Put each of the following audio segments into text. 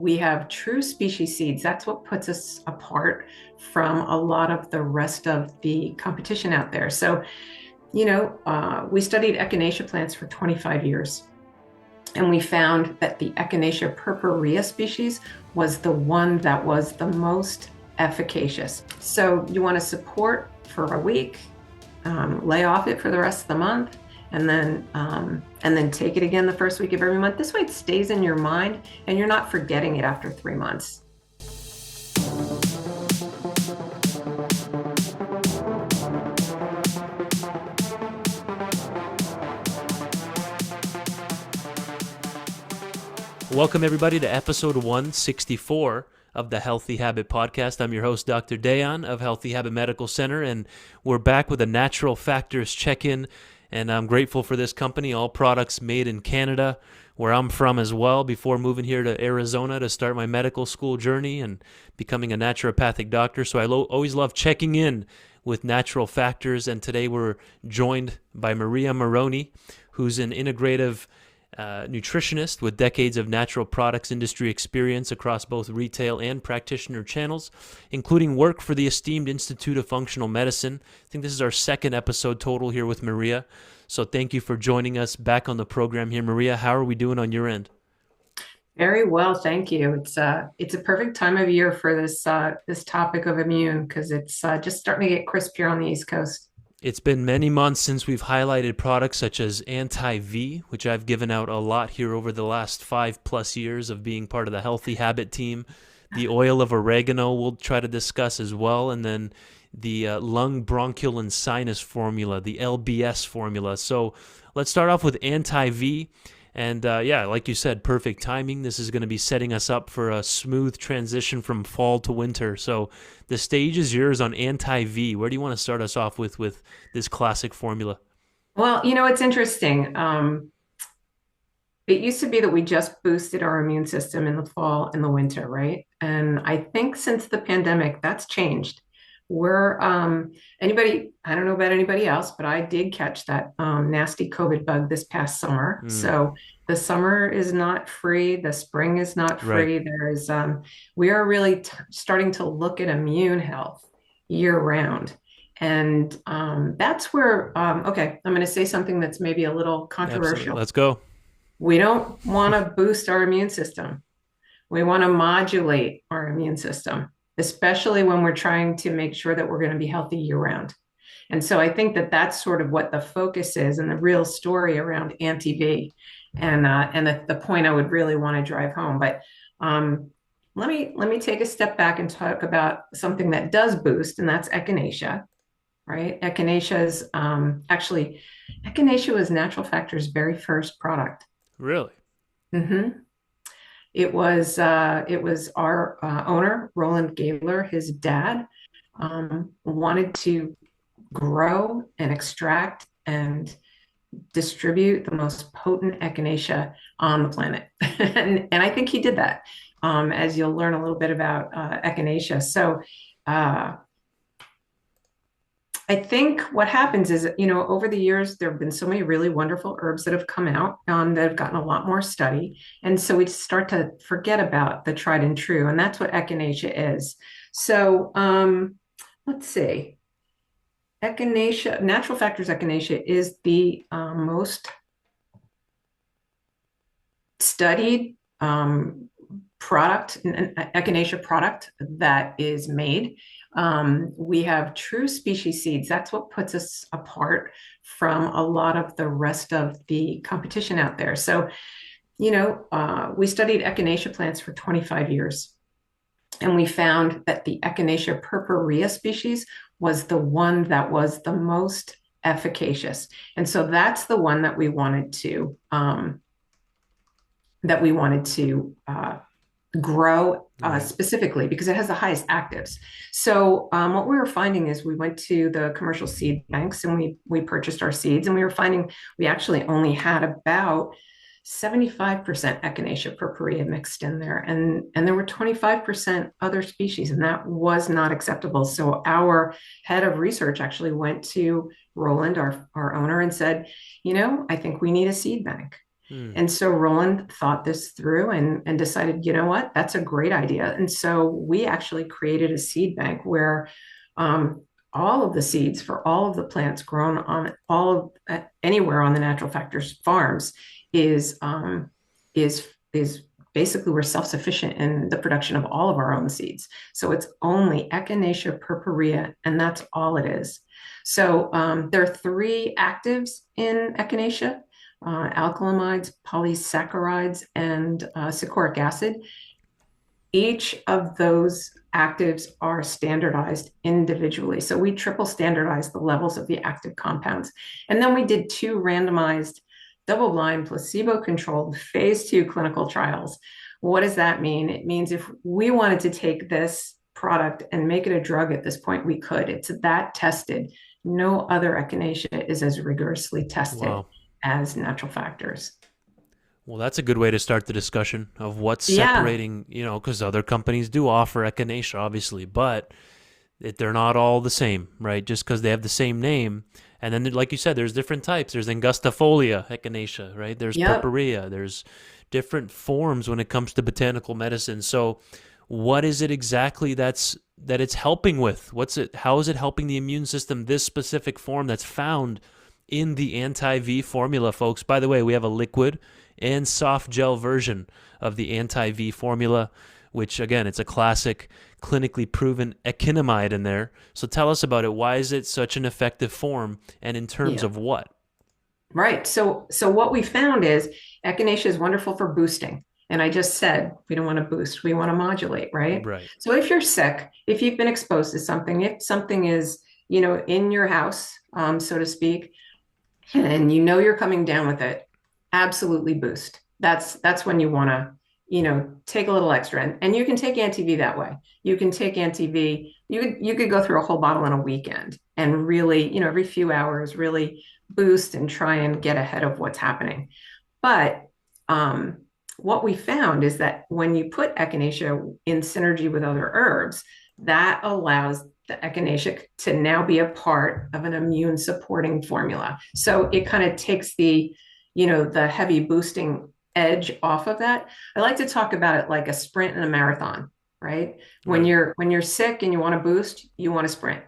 We have true species seeds. That's what puts us apart from a lot of the rest of the competition out there. So, we studied Echinacea plants for 25 years, and we found that the Echinacea purpurea species was the one that was the most efficacious. So you want to support for a week, lay off it for the rest of the month, and then take it again the first week of every month. This way it stays in your mind and you're not forgetting it after 3 months. Welcome, everybody, to episode 164 of the Healthy Habit Podcast. I'm your host, Dr. Dayan of Healthy Habit Medical Center, and we're back with a Natural Factors check-in, and I'm grateful for this company, all products made in Canada, where I'm from as well, before moving here to Arizona to start my medical school journey and becoming a naturopathic doctor. So I always love checking in with Natural Factors, and today we're joined by Maria Maroney, who's an integrative nutritionist with decades of natural products industry experience across both retail and practitioner channels, including work for the esteemed Institute of Functional Medicine. I think this is our second episode total here with Maria. So thank you for joining us back on the program here, Maria. How are we doing on your end? Very well, thank you. It's a perfect time of year for this topic of immune, because it's just starting to get crisp here on the East Coast. It's been many months since we've highlighted products such as Anti-V, which I've given out a lot here over the last 5+ years of being part of the Healthy Habit team. The oil of oregano we'll try to discuss as well, and then the lung, bronchial, and sinus formula, the LBS formula. So let's start off with Anti-V. And like you said, perfect timing. This is going to be setting us up for a smooth transition from fall to winter. So the stage is yours on Anti-V. Where do you want to start us off with this classic formula? Well, it's interesting. It used to be that we just boosted our immune system in the fall and the winter, right? And I think since the pandemic, that's changed. I don't know about anybody else, but I did catch that nasty COVID bug this past summer. So the summer is not free. The spring is not free. Right. We are really starting to look at immune health year round. And that's where, okay, I'm going to say something that's maybe a little controversial. Absolutely. Let's go. We don't want to boost our immune system. We want to modulate our immune system, especially when we're trying to make sure that we're going to be healthy year round. And so I think that that's sort of what the focus is and the real story around Anti-V, and the point I would really want to drive home. But let me take a step back and talk about something that does boost, and that's Echinacea, right? Echinacea was Natural Factors' very first product. Really? Mm-hmm. It was our owner, Roland Gayler, his dad, wanted to grow and extract and distribute the most potent echinacea on the planet. and I think he did that, as you'll learn a little bit about echinacea. So I think what happens is, over the years, there have been so many really wonderful herbs that have come out that have gotten a lot more study. And so we start to forget about the tried and true. And that's what Echinacea is. So let's see. Echinacea, Natural Factors Echinacea is the most studied product, an Echinacea product that is made. We have true species seeds. That's what puts us apart from a lot of the rest of the competition out there. So, we studied Echinacea plants for 25 years, and we found that the Echinacea purpurea species was the one that was the most efficacious. And so that's the one that we wanted to grow specifically because it has the highest actives. So what we were finding is we went to the commercial seed banks and we purchased our seeds, and we were finding we actually only had about 75% Echinacea purpurea mixed in there, and there were 25% other species, and that was not acceptable. So our head of research actually went to Roland, our owner, and said, I think we need a seed bank. Mm. And so Roland thought this through and decided, you know what, that's a great idea. And so we actually created a seed bank where um, all of the seeds for all of the plants grown on all of anywhere on the Natural Factors farms is is is basically we're self-sufficient in the production of all of our own seeds. So it's only Echinacea purpurea, and that's all it is. So there are three actives in Echinacea: alkylamides, polysaccharides, and siccoric acid. Each of those actives are standardized individually. So we triple standardized the levels of the active compounds. And then we did two randomized, double blind, placebo controlled phase 2 clinical trials. What does that mean? It means if we wanted to take this product and make it a drug at this point, we could. It's that tested. No other echinacea is as rigorously tested Wow. as natural factors. Well, that's a good way to start the discussion of what's Yeah. separating, because other companies do offer echinacea, obviously, but they're not all the same, right? Just because they have the same name. And then, like you said, there's different types. There's angustifolia echinacea, right? There's Yep. purpurea. There's different forms when it comes to botanical medicine. So, what is it exactly that it's helping with? What's it? How is it helping the immune system? This specific form that's found in the anti-V formula, folks. By the way, we have a liquid and soft gel version of the anti-V formula, which again, it's a classic clinically proven echinamide in there. So tell us about it. Why is it such an effective form, and in terms Yeah. of what? Right. So what we found is echinacea is wonderful for boosting. And I just said we don't want to boost, we want to modulate, right? Right. So if you're sick, if you've been exposed to something, if something is, in your house, so to speak, and you're coming down with it, absolutely boost. That's when you want to, take a little extra. And you can take anti-V that way. You can take anti-V. You could go through a whole bottle in a weekend and really, every few hours, really boost and try and get ahead of what's happening. But what we found is that when you put echinacea in synergy with other herbs, that allows the echinacea to now be a part of an immune supporting formula. So it kind of takes the heavy boosting edge off of that. I like to talk about it like a sprint and a marathon, right? When Right. you're sick and you want to boost, you want to sprint.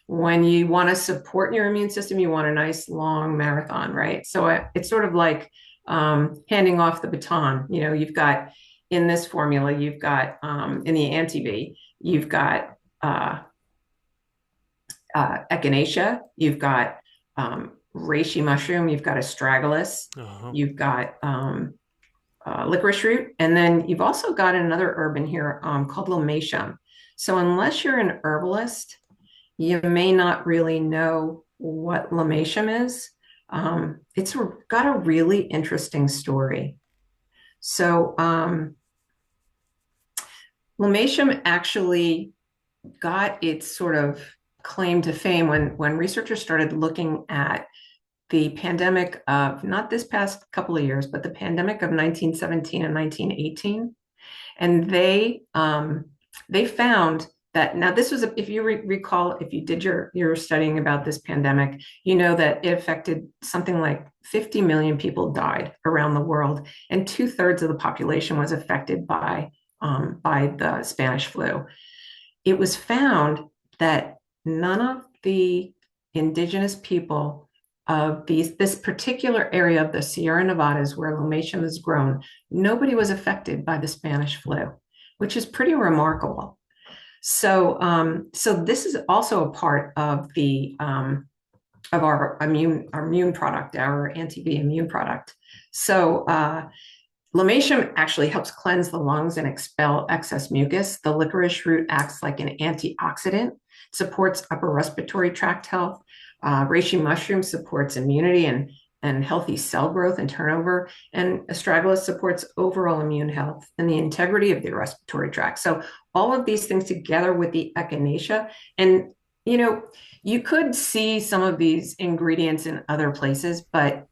When you want to support your immune system, you want a nice long marathon, right? So it's sort of like handing off the baton. You've got in this formula, you've got in the anti-V, you've got echinacea, you've got reishi mushroom, you've got astragalus, Uh-huh. you've got licorice root, and then you've also got another herb in here called lomatium. So unless you're an herbalist, you may not really know what lomatium is. It's got a really interesting story. So lomatium actually got its sort of claim to fame when researchers started looking at the pandemic of not this past couple of years, but the pandemic of 1917 and 1918. And they found that now this was if you recall, if you did your studying about this pandemic, you know that it affected something like 50 million people died around the world, and 2/3 of the population was affected by the Spanish flu. It was found that none of the indigenous people of this particular area of the Sierra Nevadas where lomatium is grown, nobody was affected by the Spanish flu, which is pretty remarkable. So this is also a part of our immune product, our anti-V immune product. So lomatium actually helps cleanse the lungs and expel excess mucus. The licorice root acts like an antioxidant, supports upper respiratory tract health. Reishi mushroom supports immunity and healthy cell growth and turnover. And astragalus supports overall immune health and the integrity of the respiratory tract. So all of these things together with the echinacea. And, you could see some of these ingredients in other places, but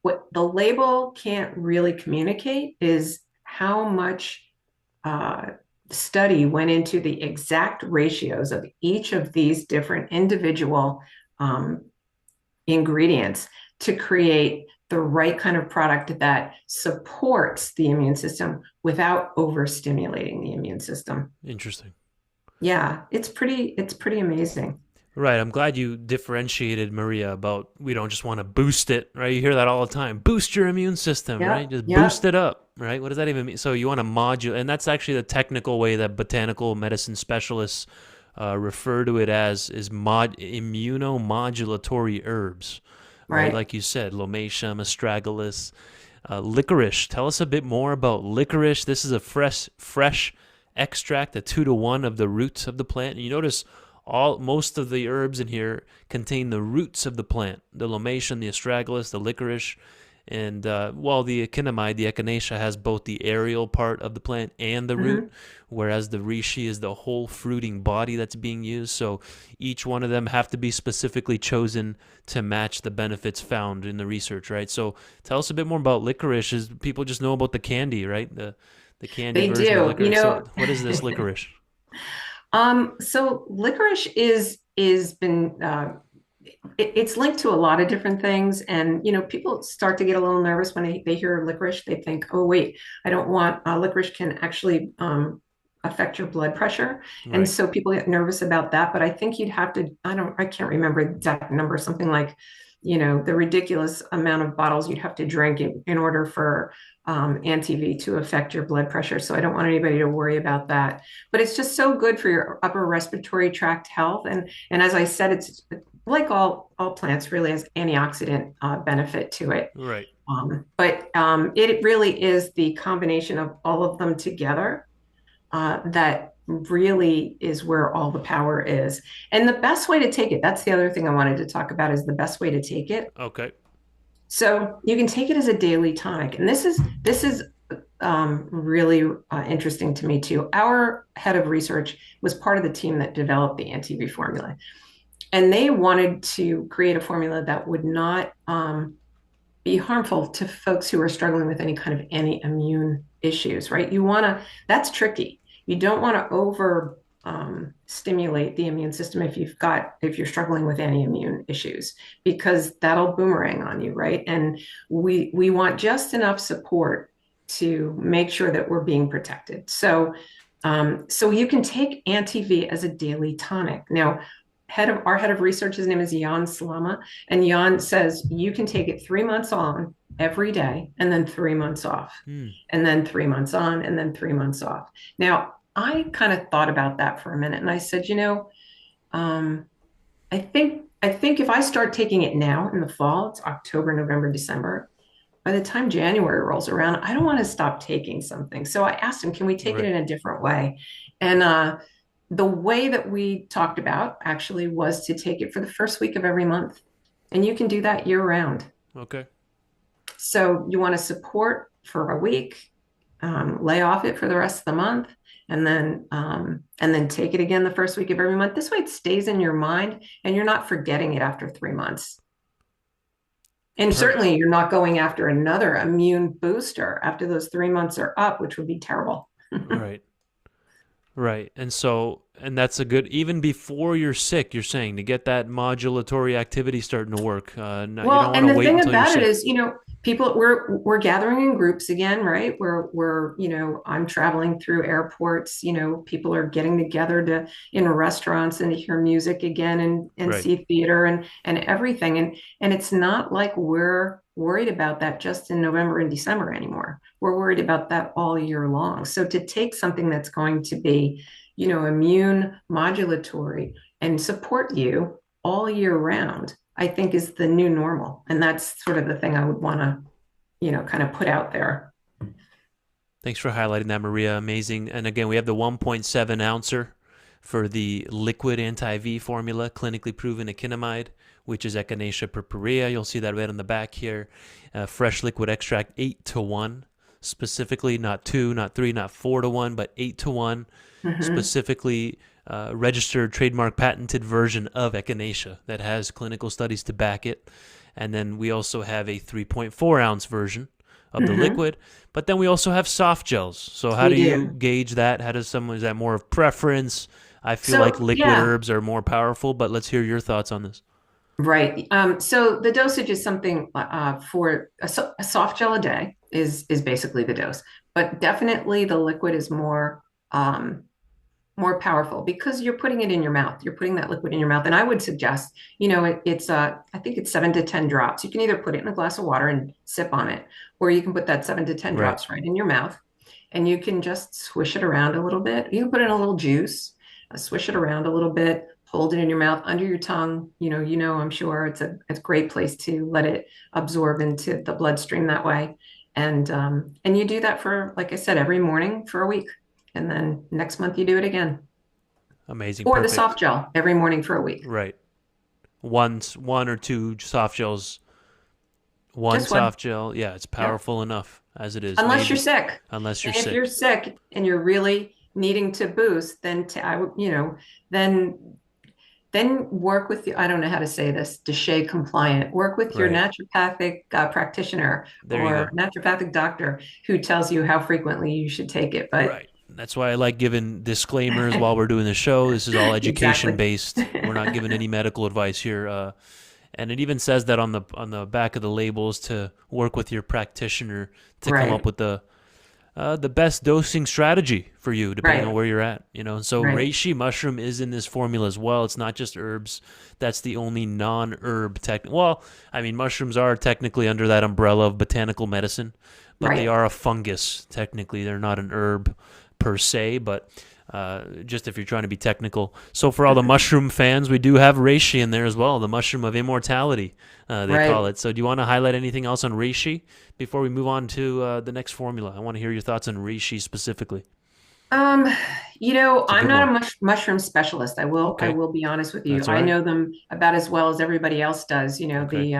what the label can't really communicate is how much study went into the exact ratios of each of these different individual um, ingredients to create the right kind of product that supports the immune system without overstimulating the immune system. Interesting. Yeah, it's pretty amazing. Right. I'm glad you differentiated, Maria, about we don't just want to boost it, right? You hear that all the time. Boost your immune system, right? Yep, Just boost yep, it up, right? What does that even mean? So you want to modulate, and that's actually the technical way that botanical medicine specialists refer to it as is immunomodulatory herbs, right? right. Like you said, lomatium, astragalus, licorice. Tell us a bit more about licorice. This is a fresh extract, a 2-to-1 of the roots of the plant. And you notice most of the herbs in here contain the roots of the plant, the lomatium, the astragalus, the licorice, and the echinamide, the echinacea, has both the aerial part of the plant and the root, Hmm. whereas the reishi is the whole fruiting body that's being used. So each one of them have to be specifically chosen to match the benefits found in the research, right? So tell us a bit more about licorice. Is people just know about the candy, right? The candy They version of do, licorice. So what is this licorice? So licorice is been it's linked to a lot of different things, and people start to get a little nervous when they hear licorice. They think, oh wait, I don't want licorice can actually affect your blood pressure, and Right. so people get nervous about that. But I think you'd have to, I can't remember the exact number, something like the ridiculous amount of bottles you'd have to drink in order for anti-V to affect your blood pressure. So I don't want anybody to worry about that. But it's just so good for your upper respiratory tract health. And as I said, it's like all plants really has antioxidant benefit to it. Right. But it really is the combination of all of them together that really is where all the power is. And the best way to take it, that's the other thing I wanted to talk about, is the best way to take it. Okay. So you can take it as a daily tonic. And this is really interesting to me too. Our head of research was part of the team that developed the anti-V formula. And they wanted to create a formula that would not be harmful to folks who are struggling with any kind of immune issues, right? That's tricky. You don't want to over stimulate the immune system if you're struggling with any immune issues, because that'll boomerang on you, right? And we want just enough support to make sure that we're being protected. So you can take anti-V as a daily tonic. Now, our head of research, his name is Jan Slama, and Jan says you can take it 3 months on every day, and then 3 months off, Hmm. and then 3 months on, and then 3 months off. Now, I kind of thought about that for a minute, and I said, um, I think if I start taking it now in the fall, it's October, November, December. By the time January rolls around, I don't want to stop taking something. So I asked him, can we take it Right. in a different way? And the way that we talked about actually was to take it for the first week of every month. And you can do that year round. Okay. So you want to support for a week, lay off it for the rest of the month, and then take it again the first week of every month. This way it stays in your mind and you're not forgetting it after 3 months. And Per- certainly you're not going after another immune booster after those 3 months are up, which would be terrible. right. Right. And that's a good, even before you're sick, you're saying to get that modulatory activity starting to work. You Well, don't want and to the wait thing until you're about it sick. is, people we're gathering in groups again, right? We're I'm traveling through airports, people are getting together in restaurants and to hear music again and Right. see theater and everything. And it's not like we're worried about that just in November and December anymore. We're worried about that all year long. So to take something that's going to be, immune modulatory and support you all year round, I think is the new normal. And that's sort of the thing I would want to, kind of put out there. Thanks for highlighting that, Maria. Amazing. And again, we have the 1.7 ouncer for the liquid anti-V formula, clinically proven echinamide, which is Echinacea purpurea. You'll see that right on the back here. Fresh liquid extract, 8-to-1, specifically not 2, not 3, not 4-to-1, but 8-to-1, Mm-hmm. specifically registered, trademark, patented version of Echinacea that has clinical studies to back it. And then we also have a 3.4 ounce version of the Mm-hmm. liquid. But then we also have soft gels. So how We do you do. gauge that? Is that more of preference? I feel like So liquid yeah, herbs are more powerful, but let's hear your thoughts on this. Right. So the dosage is something for a soft gel a day is basically the dose, but definitely the liquid is um, more powerful because you're putting it in your mouth. You're putting that liquid in your mouth, and I would suggest, it's I think it's 7 to 10 drops. You can either put it in a glass of water and sip on it, or you can put that 7 to 10 Right. drops right in your mouth, and you can just swish it around a little bit. You can put in a little juice, swish it around a little bit, hold it in your mouth, under your tongue. I'm sure it's a great place to let it absorb into the bloodstream that way. And you do that for, like I said, every morning for a week. And then next month you do it again. Amazing. Or the soft Perfect. gel every morning for a week. Right. One or two soft gels. One Just one. soft gel. Yeah, it's Yeah. powerful enough as it is. Unless you're Maybe. sick. Unless you're And if you're sick. sick and you're really needing to boost, then I would, then work with I don't know how to say this, DSHEA compliant. Work with your Right. naturopathic practitioner There you or go. naturopathic doctor who tells you how frequently you should take it. But Right. That's why I like giving disclaimers while we're doing the show. This is all education exactly. based. We're not giving any medical advice here. And it even says that on the back of the labels to work with your practitioner to come up Right, with the best dosing strategy for you, depending on right, where you're at. You know, so right, reishi mushroom is in this formula as well. It's not just herbs. That's the only non-herb tech. Well, I mean, mushrooms are technically under that umbrella of botanical medicine, but they right. are a fungus. Technically, they're not an herb per se, but just if you're trying to be technical. So for all the mushroom fans, we do have reishi in there as well, the mushroom of immortality, they call Right. it. So do you want to highlight anything else on reishi before we move on to the next formula? I want to hear your thoughts on reishi specifically. Um, It's a I'm good not a one. mushroom specialist. I Okay, will be honest with you. that's all I right. know them about as well as everybody else does. Okay,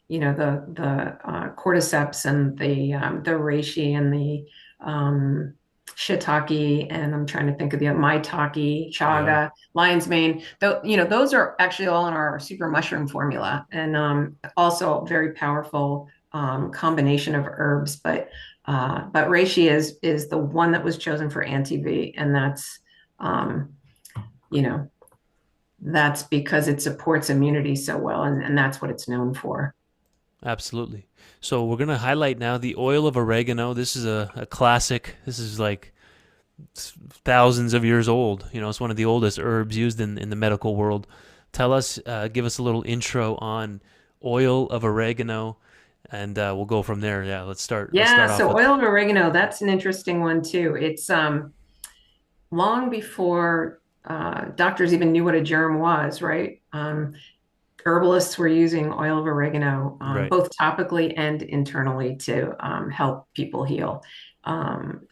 The cordyceps and the reishi and the um shiitake, and I'm trying to think of the maitake, yeah, chaga, lion's mane. Though, those are actually all in our super mushroom formula, and also very powerful combination of herbs. But reishi is the one that was chosen for anti-V, and um, you know, that's because it supports immunity so well, and that's what it's known for. absolutely. So we're gonna highlight now the oil of oregano. This is a classic. This is like thousands of years old. You know, it's one of the oldest herbs used in the medical world. Tell us, give us a little intro on oil of oregano, and we'll go from there. Yeah, let's start. Let's Yeah, start off so with. oil of oregano, that's an interesting one too. It's long before doctors even knew what a germ was, right? Herbalists were using oil of oregano, Right. both topically and internally, to help people heal.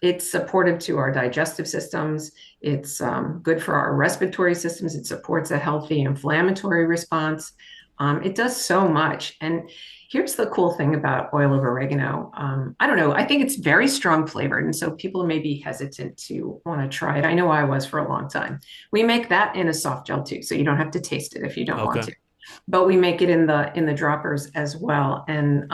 It's supportive to our digestive systems. It's good for our respiratory systems. It supports a healthy inflammatory response. It does so much. And here's the cool thing about oil of oregano. I don't know. I think it's very strong flavored. And so people may be hesitant to want to try it. I know I was for a long time. We make that in a soft gel too. So you don't have to taste it if you don't want Okay. to, but we make it in the droppers as well. And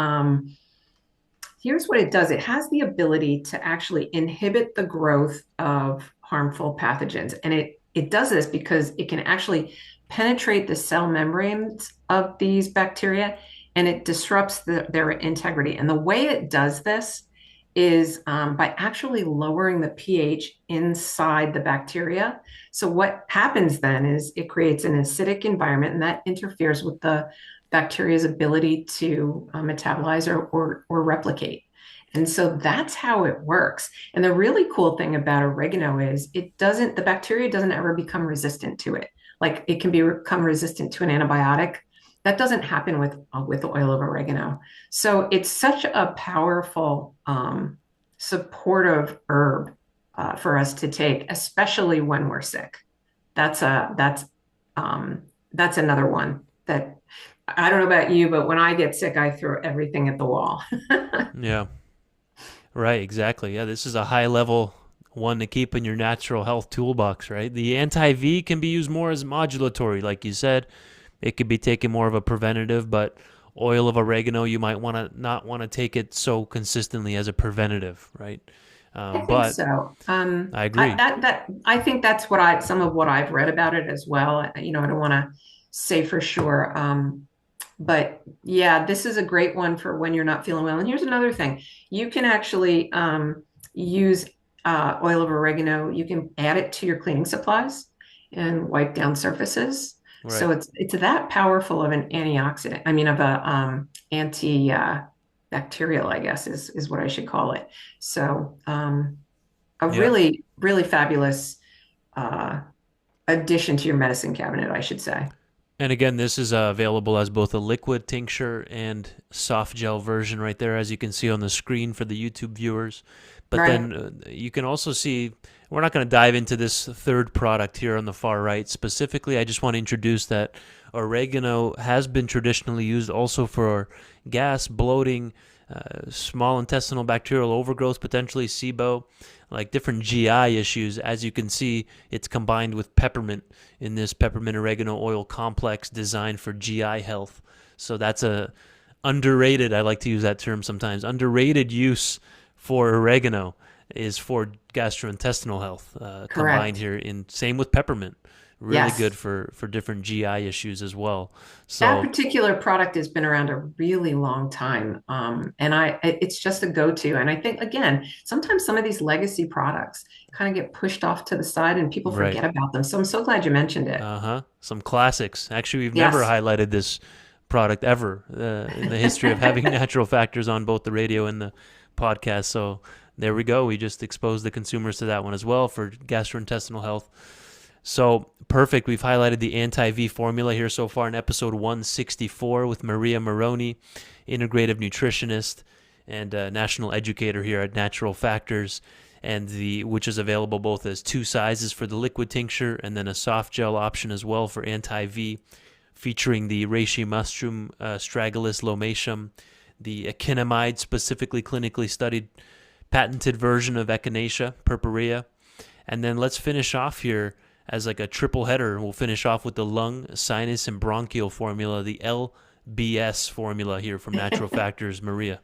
here's what it does. It has the ability to actually inhibit the growth of harmful pathogens. And it does this because it can actually penetrate the cell membranes of these bacteria, and it disrupts their integrity. And the way it does this is by actually lowering the pH inside the bacteria. So what happens then is it creates an acidic environment, and that interferes with the bacteria's ability to metabolize or replicate. And so that's how it works. And the really cool thing about oregano is the bacteria doesn't ever become resistant to it. Like it can become resistant to an antibiotic. That doesn't happen with the oil of oregano. So it's such a powerful, supportive herb for us to take, especially when we're sick. That's a that's another one that I don't know about you, but when I get sick, I throw everything at the wall. Yeah. Right. Exactly. Yeah. This is a high level one to keep in your natural health toolbox. Right. The anti V can be used more as modulatory, like you said. It could be taken more of a preventative, but oil of oregano, you might want to not want to take it so consistently as a preventative, right? I think But so. I agree. I think that's some of what I've read about it as well. I don't want to say for sure. But yeah, this is a great one for when you're not feeling well. And here's another thing. You can actually use oil of oregano. You can add it to your cleaning supplies and wipe down surfaces. So Right. it's that powerful of an antioxidant. I mean, of a anti bacterial, I guess is what I should call it. So a Yeah. really, really fabulous uh, addition to your medicine cabinet, I should say. And again, this is available as both a liquid tincture and soft gel version right there, as you can see on the screen for the YouTube viewers. But Right. then you can also see, we're not going to dive into this third product here on the far right specifically. I just want to introduce that oregano has been traditionally used also for gas, bloating, small intestinal bacterial overgrowth, potentially SIBO, like different GI issues. As you can see, it's combined with peppermint in this peppermint oregano oil complex designed for GI health. So that's a underrated, I like to use that term sometimes, underrated use for oregano is for gastrointestinal health, combined Correct. here in same with peppermint. Really good Yes. for different GI issues as well. That So particular product has been around a really long time. And it's just a go-to. And I think, again, sometimes some of these legacy products kind of get pushed off to the side and people right. forget about them. So I'm so glad you mentioned it. Uh-huh. Some classics. Actually, we've never Yes. highlighted this product ever in the history of having natural factors on both the radio and the podcast. So there we go. We just exposed the consumers to that one as well for gastrointestinal health. So perfect. We've highlighted the anti-V formula here so far in episode 164 with Maria Maroney, Integrative Nutritionist and National Educator here at Natural Factors, and the which is available both as two sizes for the liquid tincture and then a soft gel option as well for anti-V, featuring the reishi mushroom, Astragalus lomaceum, the Echinamide, specifically clinically studied patented version of Echinacea purpurea. And then let's finish off here as like a triple header. We'll finish off with the lung, sinus, and bronchial formula, the LBS formula here from Natural Factors, Maria.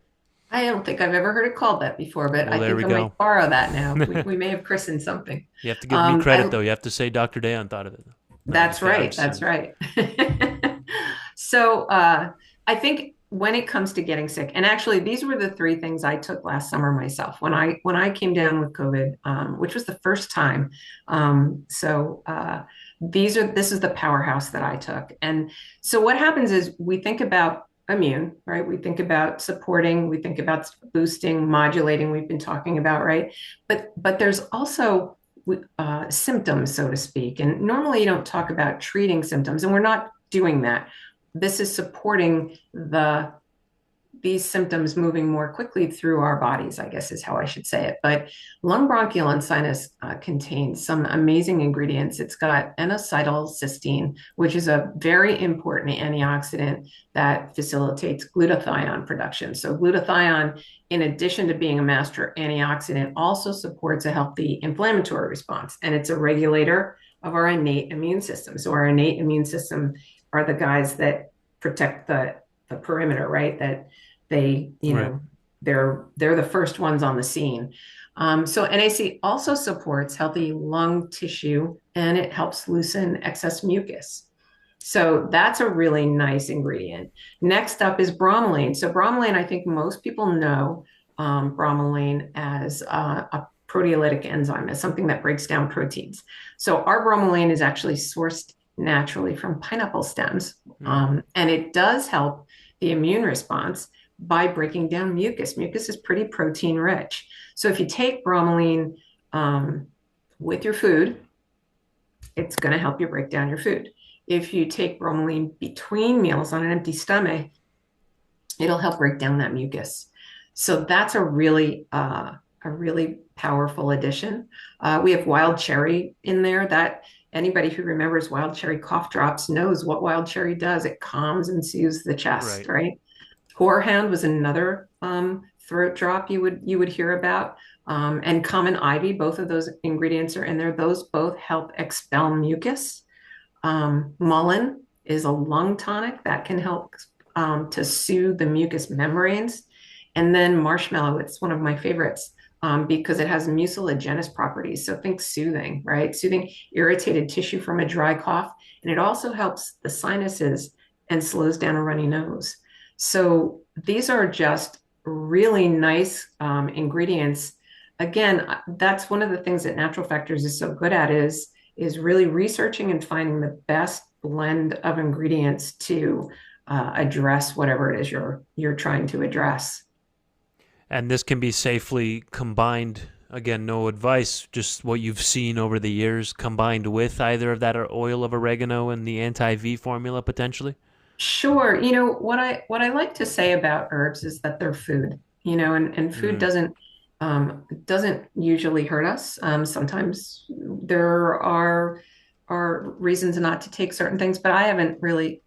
I don't think I've ever heard it called that before, but Well, I there think we I might go. borrow that now. We may have christened something. You have to give me credit, I though. You have to say Dr. Dayon thought of it. I'm That's just kidding. I'm right. just That's kidding. right. So I think when it comes to getting sick, and actually these were the three things I took last summer myself when I came down with COVID, which was the first time. So this is the powerhouse that I took. And so what happens is we think about immune, right? We think about supporting, we think about boosting, modulating, we've been talking about, right? But there's also symptoms, so to speak. And normally you don't talk about treating symptoms, and we're not doing that. This is supporting these symptoms moving more quickly through our bodies, I guess is how I should say it. But lung, bronchial, and sinus contains some amazing ingredients. It's got N-acetylcysteine, which is a very important antioxidant that facilitates glutathione production. So glutathione, in addition to being a master antioxidant, also supports a healthy inflammatory response. And it's a regulator of our innate immune system. So our innate immune system are the guys that protect the perimeter, right? That they, Right. they're the first ones on the scene. So NAC also supports healthy lung tissue and it helps loosen excess mucus. So that's a really nice ingredient. Next up is bromelain. So bromelain, I think most people know bromelain as a proteolytic enzyme, as something that breaks down proteins. So our bromelain is actually sourced naturally from pineapple stems, Mm. and it does help the immune response by breaking down mucus. Mucus is pretty protein rich. So if you take bromelain with your food, it's going to help you break down your food. If you take bromelain between meals on an empty stomach, it'll help break down that mucus. So that's a really powerful addition. We have wild cherry in there. That anybody who remembers wild cherry cough drops knows what wild cherry does. It calms and soothes the chest, Right. right? Horehound was another throat drop you would hear about, and common ivy. Both of those ingredients are in there. Those both help expel mucus. Mullein is a lung tonic that can help to soothe the mucous membranes. And then marshmallow, it's one of my favorites because it has mucilaginous properties. So think soothing, right? Soothing irritated tissue from a dry cough. And it also helps the sinuses and slows down a runny nose. So these are just really nice ingredients. Again, that's one of the things that Natural Factors is so good at is really researching and finding the best blend of ingredients to address whatever it is you're trying to address. And this can be safely combined. Again, no advice, just what you've seen over the years, combined with either of that or oil of oregano and the anti-V formula potentially. Sure. What I like to say about herbs is that they're food, and food Mm. doesn't usually hurt us. Sometimes there are reasons not to take certain things, but I haven't really,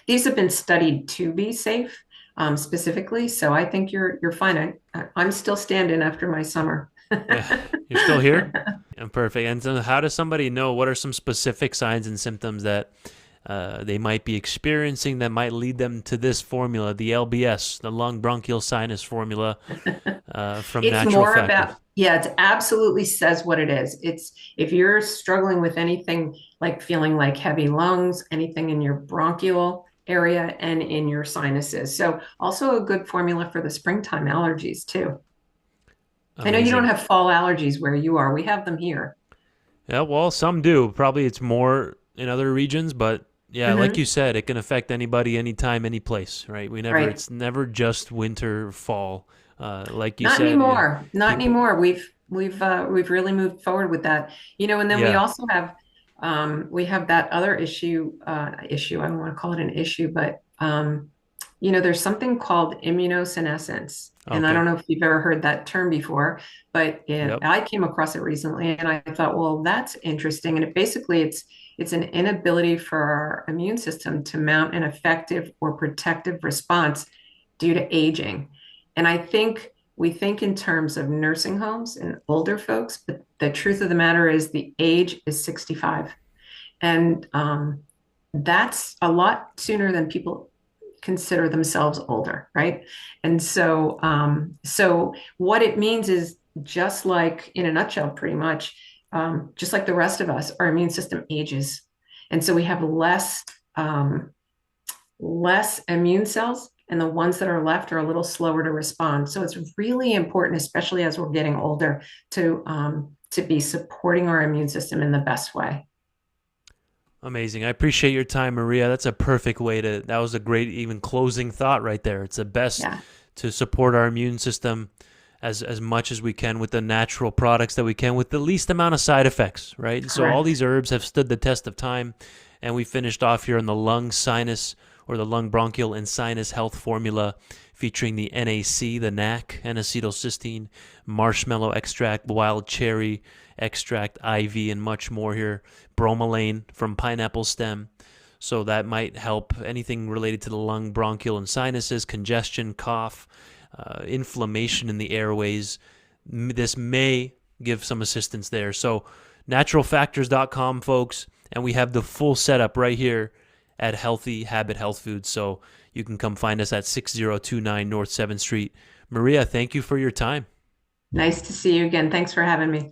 these have been studied to be safe, specifically. So I think you're fine. I'm still standing after my summer. Yeah, you're still here. And perfect. And so, how does somebody know what are some specific signs and symptoms that they might be experiencing that might lead them to this formula, the LBS, the lung bronchial sinus formula from It's Natural more Factors? about, yeah, it absolutely says what it is. It's if you're struggling with anything like feeling like heavy lungs, anything in your bronchial area and in your sinuses. So also a good formula for the springtime allergies too. I know you don't Amazing. have fall allergies where you are. We have them here. Yeah, well, some do. Probably it's more in other regions, but yeah, like you Hmm. said, it can affect anybody, anytime, any place, right? Right. It's never just winter, fall. Like you Not said, anymore. Not people, anymore. We've really moved forward with that. And then we yeah, also have we have that other issue. I don't want to call it an issue, but there's something called immunosenescence. And I okay, don't know if you've ever heard that term before, but yep, I came across it recently and I thought, well, that's interesting. And it's an inability for our immune system to mount an effective or protective response due to aging. And I think we think in terms of nursing homes and older folks, but the truth of the matter is the age is 65. And that's a lot sooner than people consider themselves older, right? And so what it means is just like in a nutshell, pretty much, just like the rest of us, our immune system ages. And so we have less immune cells, and the ones that are left are a little slower to respond. So it's really important, especially as we're getting older, to be supporting our immune system in the best way. amazing. I appreciate your time, Maria. That's a perfect way to. That was a great, even closing thought right there. It's the best Yeah, to support our immune system as much as we can with the natural products that we can with the least amount of side effects, right? And so all correct. these herbs have stood the test of time, and we finished off here on the lung sinus or the lung bronchial and sinus health formula featuring the NAC, the NAC, N-acetylcysteine, marshmallow extract, wild cherry extract, IV, and much more here. Bromelain from pineapple stem. So that might help anything related to the lung, bronchial, and sinuses, congestion, cough, inflammation in the airways. This may give some assistance there. So, naturalfactors.com, folks, and we have the full setup right here at Healthy Habit Health Foods. So, you can come find us at 6029 North 7th Street. Maria, thank you for your time. Nice to see you again. Thanks for having me.